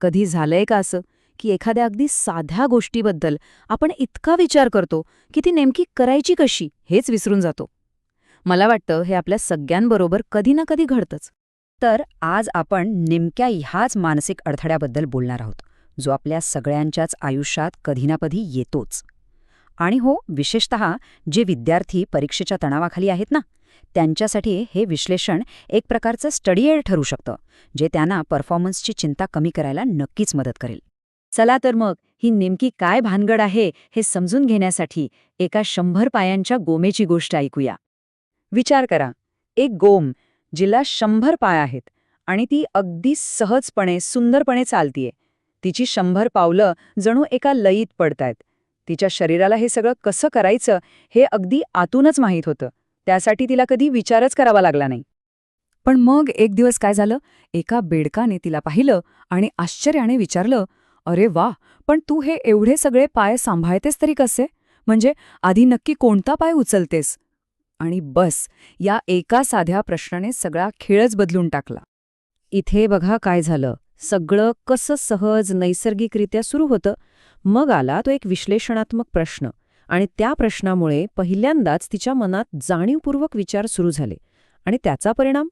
कधी झालंय का असं की एखाद्या अगदी साध्या गोष्टीबद्दल आपण इतका विचार करतो की ती नेमकी करायची कशी हेच विसरून जातो. मला वाटतं हे आपल्या सगळ्यांबरोबर कधी ना कधी घडतंच. तर आज आपण नेमक्या ह्याच मानसिक अडथळ्याबद्दल बोलणार आहोत, जो आपल्या सगळ्यांच्याच आयुष्यात कधी ना कधी येतोच. आणि हो, विशेषतः जे विद्यार्थी परीक्षेच्या तणावाखाली आहेत ना, त्यांच्यासाठी हे विश्लेषण एक प्रकारचं स्टडी एड ठरू शकतं, जे त्यांना परफॉर्मन्सची चिंता कमी करायला नक्कीच मदत करेल. चला तर मग ही नेमकी काय भानगड आहे हे समजून घेण्यासाठी एका 100 पायांच्या गोमेची गोष्ट ऐकूया. विचार करा, एक गोम जिला 100 पाय आहेत आणि ती अगदी सहजपणे सुंदरपणे चालतीये. तिची 100 पावलं जणू एका लयीत पडतायत. तिच्या शरीराला हे सगळं कसं करायचं हे अगदी आतूनच माहीत होतं. त्यासाठी तिला कधी विचारच करावा लागला नाही. पण मग एक दिवस काय झालं, एका बेडकाने तिला पाहिलं आणि आश्चर्याने विचारलं, अरे वा, पण तू हे एवढे सगळे पाय सांभाळतेस तरी कसे? म्हणजे आधी नक्की कोणता पाय उचलतेस? आणि बस, या एका साध्या प्रश्नाने सगळा खेळच बदलून टाकला. इथे बघा काय झालं. सगळं कसं सहज नैसर्गिकरित्या सुरू होतं. मग आला तो एक विश्लेषणात्मक प्रश्न आणि त्या प्रश्नामुळे पहिल्यांदाच तिच्या मनात जाणीवपूर्वक विचार सुरू झाले. आणि त्याचा परिणाम?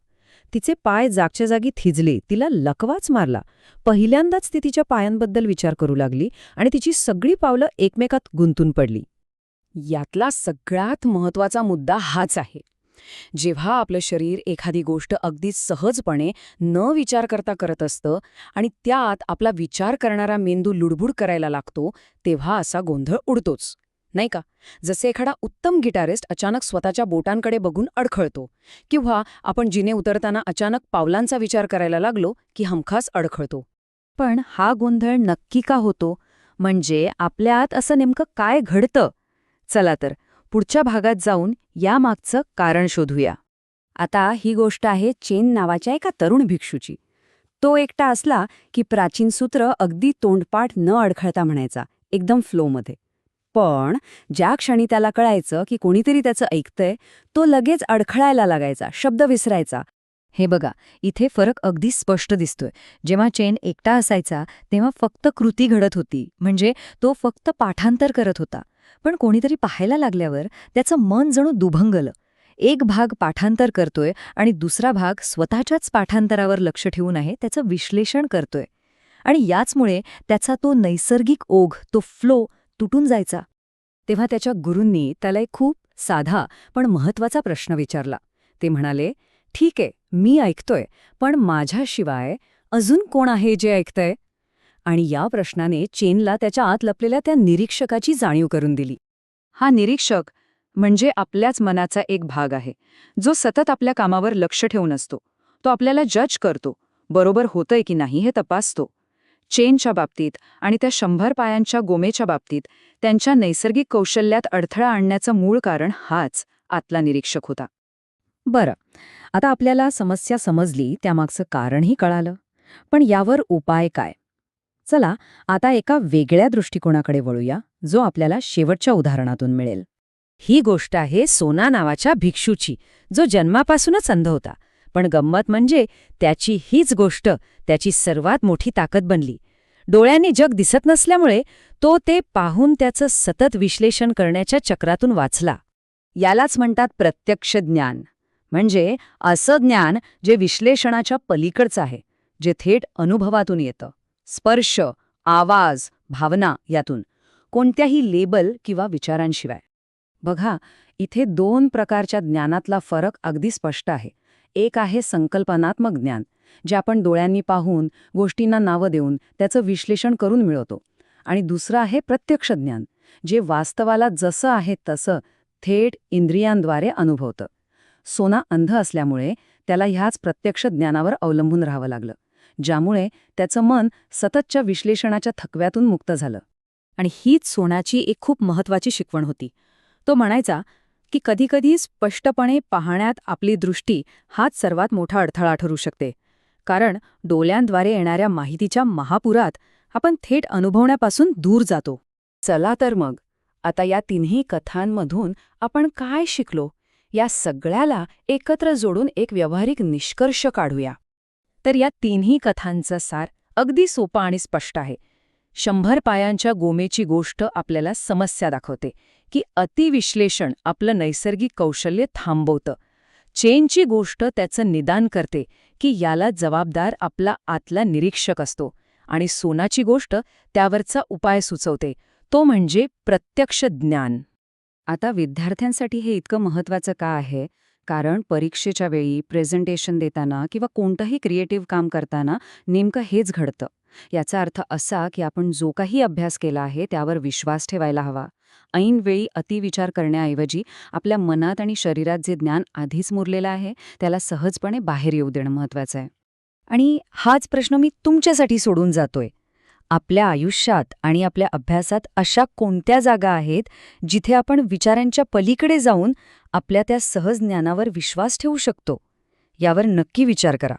तिचे पाय जागच्या जागी थिजले, तिला लकवाच मारला. पहिल्यांदाच ती तिच्या पायांबद्दल विचार करू लागली आणि तिची सगळी पावलं एकमेकात गुंतून पडली. यातला सगळ्यात महत्त्वाचा मुद्दा हाच आहे. जेव्हा आपलं शरीर एखादी गोष्ट अगदी सहजपणे न विचार करता करत असतं आणि त्यात आपला विचार करणारा मेंदू लुडबुड करायला लागतो, तेव्हा असा गोंधळ उडतोच, नाही का? जसे एखादा उत्तम गिटारिस्ट अचानक स्वतःच्या बोटांकडे बघून अडखळतो, किंवा आपण जिने उतरताना अचानक पावलांचा विचार करायला लागलो की हमखास अडखळतो. पण हा गोंधळ नक्की का होतो? म्हणजे आपल्यात असं नेमकं काय घडतं? चला तर पुढच्या भागात जाऊन यामागचं कारण शोधूया. आता ही गोष्ट आहे चेन नावाच्या एका तरुण भिक्षूची. तो एकटा असला की प्राचीन सूत्र अगदी तोंडपाठ न अडखळता म्हणायचा, एकदम फ्लोमध्ये. पण ज्या क्षणी त्याला कळायचं की कोणीतरी त्याचं ऐकतंय, तो लगेच अडखळायला लागायचा, शब्द विसरायचा. हे बघा, इथे फरक अगदी स्पष्ट दिसतोय. जेव्हा चेन एकटा असायचा तेव्हा फक्त कृती घडत होती, म्हणजे तो फक्त पाठांतर करत होता. पण कोणीतरी पाहायला लागल्यावर त्याचं मन जणू दुभंगलं. एक भाग पाठांतर करतोय आणि दुसरा भाग स्वतःच्याच पाठांतरावर लक्ष ठेवून आहे त्याचं विश्लेषण करतोय. आणि याचमुळे त्याचा तो नैसर्गिक ओघ, तो फ्लो तुटून जायचा. तेव्हा त्याच्या गुरूंनी त्याला एक खूप साधा पण महत्वाचा प्रश्न विचारला. ते म्हणाले, ठीक आहे, मी ऐकतोय, पण माझ्याशिवाय अजून कोण आहे जे ऐकतंय? आणि या प्रश्नाने चेनला त्याच्या आत लपलेल्या त्या निरीक्षकाची जाणीव करून दिली. हा निरीक्षक म्हणजे आपल्याच मनाचा एक भाग आहे, जो सतत आपल्या कामावर लक्ष ठेवून असतो. तो आपल्याला जज करतो, बरोबर होतंय की नाही हे तपासतो. चेनच्या बाबतीत आणि त्या 100 पायांच्या गोमेच्या बाबतीत त्यांच्या नैसर्गिक कौशल्यात अडथळा आणण्याचं मूळ कारण हाच आतला निरीक्षक होता. बरं, आता आपल्याला समस्या समजली, त्यामागचं कारणही कळालं. पण यावर उपाय काय? चला आता एका वेगळ्या दृष्टिकोनाकडे वळूया, जो आपल्याला शेवटच्या उदाहरणातून मिळेल. ही गोष्ट आहे सोना नावाच्या भिक्षूची, जो जन्मापासूनच अंध होता. पण गंमत म्हणजे त्याची हीच गोष्ट त्याची सर्वात मोठी ताकद बनली. डोळ्यांनी जग दिसत नसल्यामुळे तो ते पाहून त्याचं सतत विश्लेषण करण्याच्या चक्रातून वाचला. यालाच म्हणतात प्रत्यक्ष ज्ञान. म्हणजे असं ज्ञान जे विश्लेषणाच्या पलीकडचं आहे, जे थेट अनुभवातून येतं. स्पर्श, आवाज, भावना यातून, कोणत्याही लेबल किंवा विचारांशिवाय. बघा, इथे 2 प्रकारच्या ज्ञानातला फरक अगदी स्पष्ट आहे. एक आहे संकल्पनात्मक ज्ञान, जे आपण डोळ्यांनी पाहून, गोष्टींना नावं देऊन त्याचं विश्लेषण करून मिळवतो. आणि दुसरं आहे प्रत्यक्ष ज्ञान, जे वास्तवाला जसं आहे तसं थेट इंद्रियांद्वारे अनुभवतं. सोना अंध असल्यामुळे त्याला ह्याच प्रत्यक्ष ज्ञानावर अवलंबून राहावं लागलं, ज्यामुळे त्याचं मन सततच्या विश्लेषणाच्या थकव्यातून मुक्त झालं. आणि हीच सोनाची एक खूप महत्वाची शिकवण होती. तो म्हणायचा की कधीकधी स्पष्टपणे पाहण्यात आपली दृष्टी हाच सर्वात मोठा अडथळा ठरू शकते. कारण डोळ्यांद्वारे येणाऱ्या माहितीच्या महापुरात आपण थेट अनुभवण्यापासून दूर जातो. चला तर मग, आता या तिन्ही कथांमधून आपण काय शिकलो, या सगळ्याला एकत्र जोडून एक व्यावहारिक निष्कर्ष काढूया. तर या तिन्ही कथांचा सार अगदी सोपा आणि स्पष्ट आहे. 100 पायांच्या गोमेची गोष्ट आपल्याला समस्या दाखवते की अतिविश्लेषण आपलं नैसर्गिक कौशल्य थांबवतं. चेनची गोष्ट त्याचं निदान करते की याला जबाबदार आपला आतला निरीक्षक असतो. आणि सोनाची गोष्ट त्यावरचा उपाय सुचवते, तो म्हणजे प्रत्यक्ष ज्ञान. आता विद्यार्थ्यांसाठी हे इतकं महत्त्वाचं का आहे? कारण परीक्षेच्या वेळी, प्रेझेंटेशन देताना किंवा कोणतंही क्रिएटिव्ह काम करताना नेमकं हेच घडतं. याचा अर्थ असा की आपण जो काही अभ्यास केला आहे त्यावर विश्वास ठेवायला हवा. ऐनवेळी अतिविचार करण्याऐवजी आपल्या मनात आणि शरीरात जे ज्ञान आधीच मुरलेलं आहे त्याला सहजपणे बाहेर येऊ देणं महत्त्वाचं आहे. आणि हाच प्रश्न मी तुमच्यासाठी सोडून जातोय. आपल्या आयुष्यात आणि आपल्या अभ्यासात अशा कोणत्या जागा आहेत जिथे आपण विचारांच्या पलीकडे जाऊन आपल्या त्या सहज ज्ञानावर विश्वास ठेवू शकतो? यावर नक्की विचार करा.